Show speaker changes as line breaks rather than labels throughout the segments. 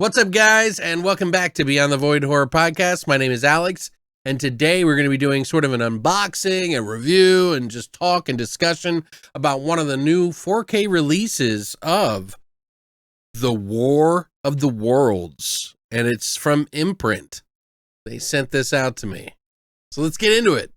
What's up, guys, and welcome back to Beyond the Void Horror Podcast. My name is Alex, and today we're going to be doing sort of an unboxing, a review, and just talk and discussion about one of the new 4K releases of The War of the Worlds, and it's from Imprint. They sent this out to me. So let's get into it.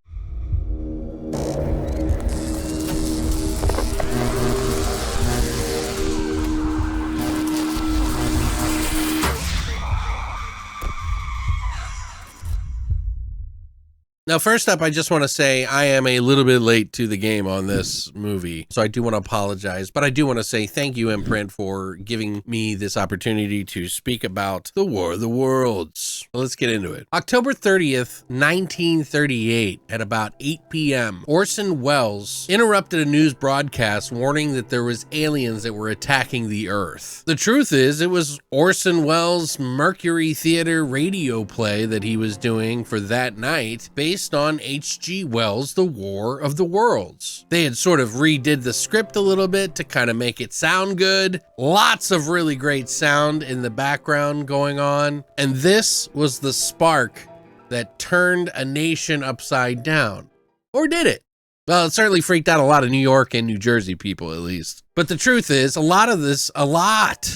Now, first up, I just want to say I am a little bit late to the game on this movie, so I do want to apologize, but I do want to say thank you, Imprint, for giving me this opportunity to speak about The War of the Worlds. Well, let's get into it. October 30th, 1938, at about 8 p.m., Orson Welles interrupted a news broadcast warning that there was aliens that were attacking the Earth. The truth is, it was Orson Welles' Mercury Theater radio play that he was doing for that night, based on H.G. Wells' The War of the Worlds. They had sort of redid the script a little bit to kind of make it sound good. Lots of really great sound in the background going on. And this was the spark that turned a nation upside down. Or did it? Well, it certainly freaked out a lot of New York and New Jersey people, at least. But the truth is, a lot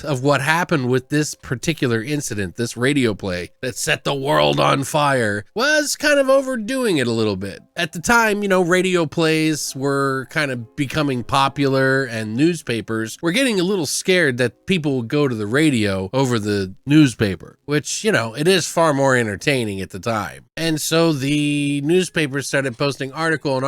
of what happened with this particular incident, this radio play that set the world on fire, was kind of overdoing it a little bit. At the time, radio plays were kind of becoming popular, and newspapers were getting a little scared that people would go to the radio over the newspaper, which, it is far more entertaining at the time. And so the newspapers started posting article,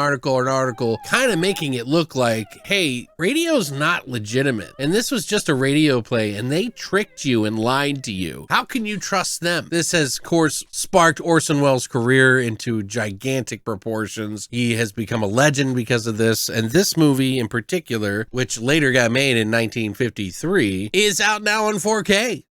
kind of making it look like, hey, radio's not legitimate. And this was just a radio play, and they tricked you and lied to you. How can you trust them? This has, of course, sparked Orson Welles' career into gigantic proportions. He has become a legend because of this, and this movie in particular, which later got made in 1953, is out now on 4K.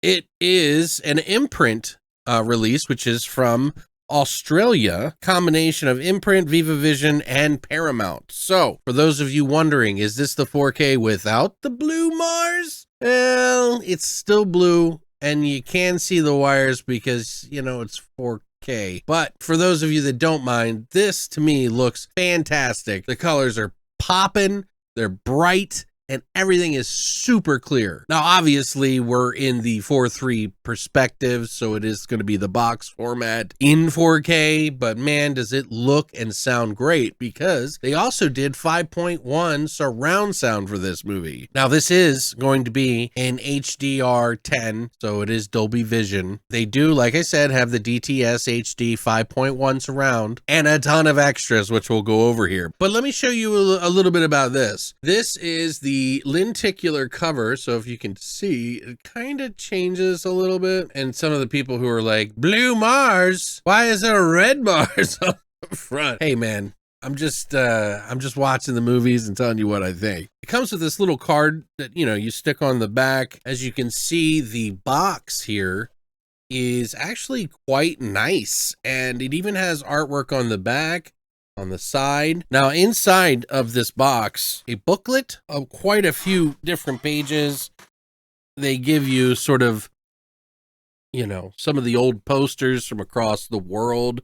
It is an Imprint release, which is from Australia, combination of Imprint, Viva Vision, and Paramount. So, for those of you wondering, is this the 4K without the blue Mars? Well, it's still blue, and you can see the wires because, it's 4K. But for those of you that don't mind, this to me looks fantastic. The colors are popping, they're bright, and everything is super clear. Now, obviously, we're in the 4:3 perspective, so it is going to be the box format in 4K, but man, does it look and sound great, because they also did 5.1 surround sound for this movie. Now, this is going to be in HDR10, so it is Dolby Vision. They do, like I said, have the DTS HD 5.1 surround and a ton of extras, which we'll go over here. But let me show you a little bit about this. This is the lenticular cover, so if you can see, it kind of changes a little bit. And some of the people who are like, blue Mars, why is there a red Mars on the front? Hey man, I'm just watching the movies and telling you what I think. It comes with this little card that you stick on the back. As you can see, the box here is actually quite nice, and it even has artwork on the back, on the side. Now, inside of this box, a booklet of quite a few different pages. They give you sort of, some of the old posters from across the world.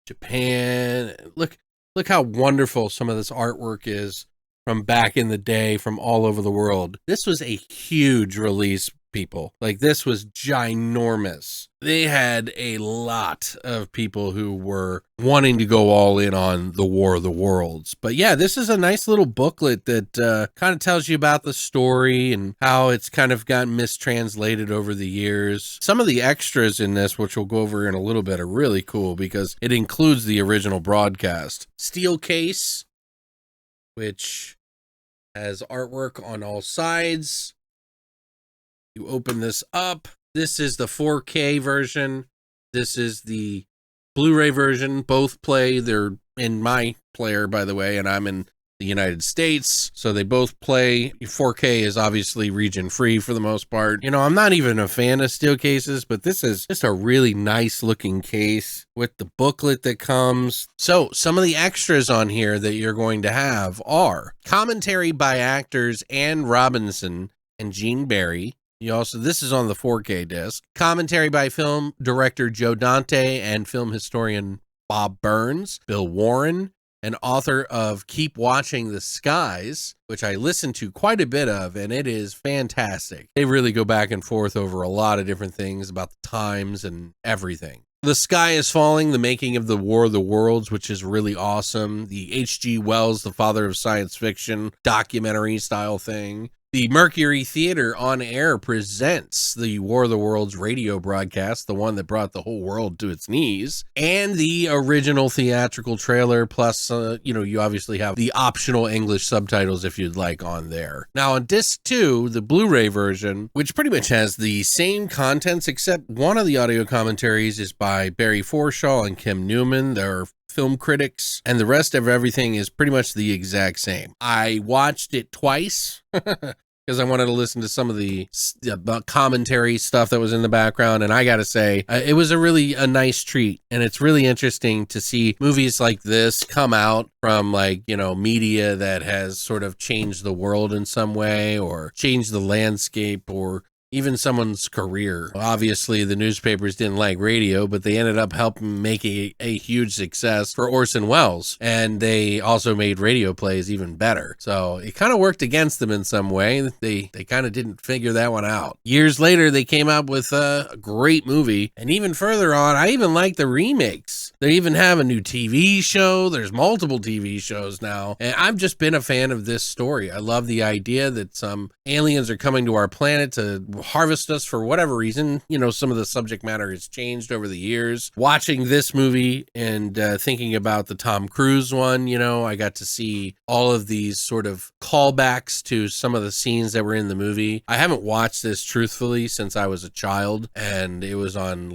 Japan. Look how wonderful some of this artwork is from back in the day, from all over the world. This was a huge release, people. Like, this was ginormous. They had a lot of people who were wanting to go all in on The War of the Worlds. But yeah, this is a nice little booklet that kind of tells you about the story and how it's kind of gotten mistranslated over the years. Some of the extras in this, which we'll go over in a little bit, are really cool because it includes the original broadcast. Steel case, which has artwork on all sides. You open this up. This is the 4K version. This is the Blu-ray version. Both play. They're in my player, by the way, and I'm in the United States, so they both play. 4K is obviously region free for the most part. I'm not even a fan of steel cases, but this is just a really nice looking case with the booklet that comes. So some of the extras on here that you're going to have are commentary by actors Anne Robinson and Gene Barry, This is on the 4K disc. Commentary by film director Joe Dante and film historian Bob Burns, Bill Warren, and author of Keep Watching the Skies, which I listened to quite a bit of, and it is fantastic. They really go back and forth over a lot of different things about the times and everything. The Sky is Falling, the making of the War of the Worlds, which is really awesome. The H.G. Wells, the father of science fiction, documentary style thing. The Mercury Theater on Air presents the War of the Worlds radio broadcast, the one that brought the whole world to its knees, and the original theatrical trailer, plus, you obviously have the optional English subtitles if you'd like on there. Now on disc 2, the Blu-ray version, which pretty much has the same contents, except one of the audio commentaries is by Barry Forshaw and Kim Newman. They're film critics, and the rest of everything is pretty much the exact same. I watched it twice because I wanted to listen to some of the commentary stuff that was in the background, and I gotta say, it was a nice treat, and it's really interesting to see movies like this come out from media that has sort of changed the world in some way, or changed the landscape, or even someone's career. Obviously, the newspapers didn't like radio, but they ended up helping make a huge success for Orson Welles, and they also made radio plays even better. So it kind of worked against them in some way. They kind of didn't figure that one out. Years later, they came up with a great movie, and even further on, I even like the remakes. They even have a new TV show. There's multiple TV shows now, and I've just been a fan of this story. I love the idea that some aliens are coming to our planet to harvest us for whatever reason. Some of the subject matter has changed over the years. Watching this movie and thinking about the Tom Cruise one, I got to see all of these sort of callbacks to some of the scenes that were in the movie. I haven't watched this truthfully since I was a child, and it was on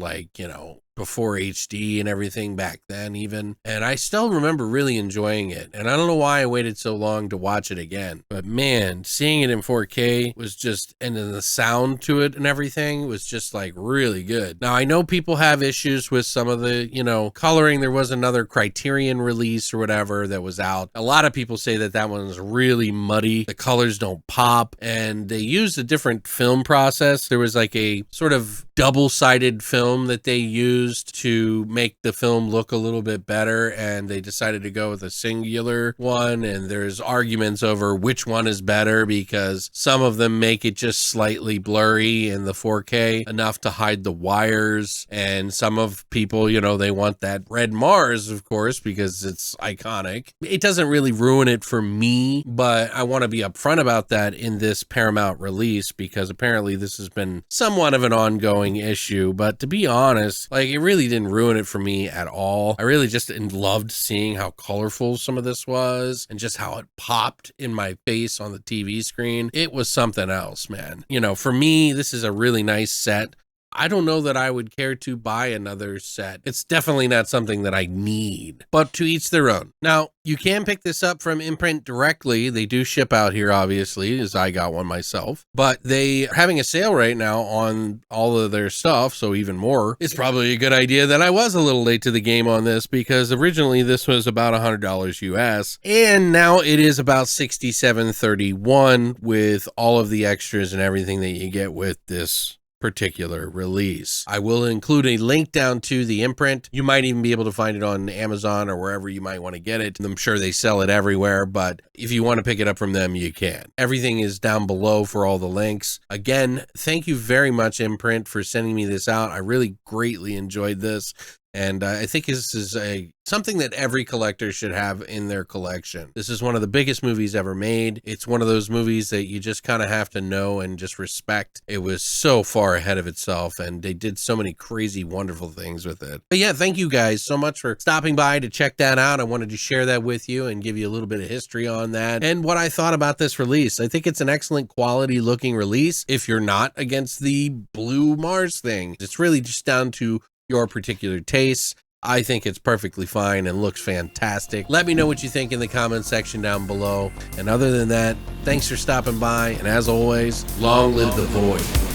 before HD and everything back then even. And I still remember really enjoying it. And I don't know why I waited so long to watch it again. But man, seeing it in 4K was just, and then the sound to it and everything was just really good. Now I know people have issues with some of the, coloring. There was another Criterion release or whatever that was out. A lot of people say that one's really muddy. The colors don't pop, and they used a different film process. There was a sort of double-sided film that they used to make the film look a little bit better, and they decided to go with a singular one, and there's arguments over which one is better because some of them make it just slightly blurry in the 4K, enough to hide the wires, and some of people, they want that red Mars, of course, because it's iconic. It doesn't really ruin it for me, but I want to be upfront about that in this Paramount release, because apparently this has been somewhat of an ongoing issue. But to be honest, it really didn't ruin it for me at all. I really just loved seeing how colorful some of this was, and just how it popped in my face on the TV screen. It was something else, man. For me, this is a really nice set. I don't know that I would care to buy another set. It's definitely not something that I need, but to each their own. Now, you can pick this up from Imprint directly. They do ship out here, obviously, as I got one myself, but they are having a sale right now on all of their stuff, so even more. It's probably a good idea that I was a little late to the game on this, because originally this was about $100 US, and now it is about $67.31 with all of the extras and everything that you get with this particular release. I will include a link down to the Imprint. You might even be able to find it on Amazon or wherever you might want to get it. I'm sure they sell it everywhere, but if you want to pick it up from them, you can. Everything is down below for all the links. Again, thank you very much, Imprint, for sending me this out. I really greatly enjoyed this. And I think this is something that every collector should have in their collection. This is one of the biggest movies ever made. It's one of those movies that you just kind of have to know and just respect. It was so far ahead of itself, and they did so many crazy, wonderful things with it. But yeah, thank you guys so much for stopping by to check that out. I wanted to share that with you and give you a little bit of history on that and what I thought about this release. I think it's an excellent quality looking release if you're not against the blue Mars thing. It's really just down to your particular tastes. I think it's perfectly fine and looks fantastic. Let me know what you think in the comment section down below. And other than that, thanks for stopping by. And as always, long live the void.